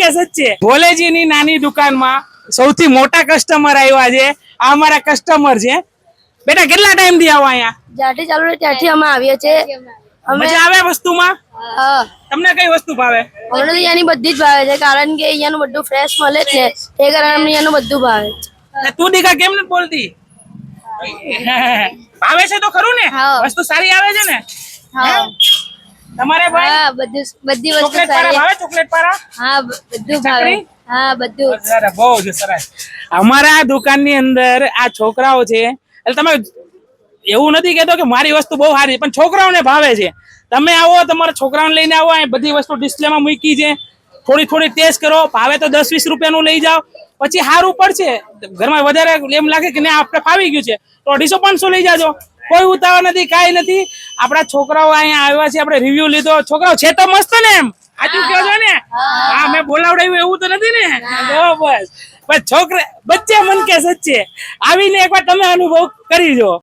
કે સચ્ચે ભોલેજીની નાની દુકાનમાં સૌથી મોટા કસ્ટમર આવ્યા છે. આ અમારા કસ્ટમર છે. બેટા કેટલા ટાઈમ થી આવો અહીંયા? જ્યાંથી ચાલુ રહે ત્યાંથી અમે આવીએ છીએ. મજા આવે વસ્તુમાં? હા, તમને કઈ વસ્તુ ભાવે? અમને તો અહીંયાની બધી જ ભાવે છે, કારણ કે અહીંયાનું બધું ફ્રેશ મળે જ ને, એ કારણે અમને અહીંયાનું બધું ભાવે છે. તું દીકા કેમ નથી બોલતી? ભાવે છે તો ખરું ને? વસ્તુ સારી આવે છે ને? તમારે ભાઈ? હા, બધી વસ્તુ ચોકલેટ પારા ભાવે? ચોકલેટ પારા? હા, બધું ભાવે. હા, બધું. બહુ જ સરસ. અમારા દુકાનની અંદર આ છોકરાઓ છે, એટલે તમે એવું નથી કેતો કે મારી વસ્તુ બહુ સારી, પણ છોકરાઓને ભાવે છે. તમે આવો, તમારા છોકરાઓને લઈને આવો, અહીં બધી વસ્તુ ડિસ્પ્લેમાં મૂકી છે. થોડી થોડી ટેસ્ટ કરો, ભાવે તો 10-20 રૂપિયાનું લઈ જાઓ, પછી સારું પડશે. ઘરમાં વધારે એમ લાગે કે ના આપણે ફાવી ગયું છે તો 250-500 લઈ જાજો. કોઈ ઉતાવળ નથી, કાંઈ નથી. આપણા છોકરાઓ અહીંયા આવ્યા છે, આપણે રિવ્યુ લીધો. છોકરાઓ છે તો મસ્ત ને? એમ સાચું કહો છો ને? હા, મેં બોલાવડાવ્યું એવું તો નથી ને? બસ છોકરા બચ્ચે મન કે સચ્ચે આવીને એકવાર તમે અનુભવ કરી જો.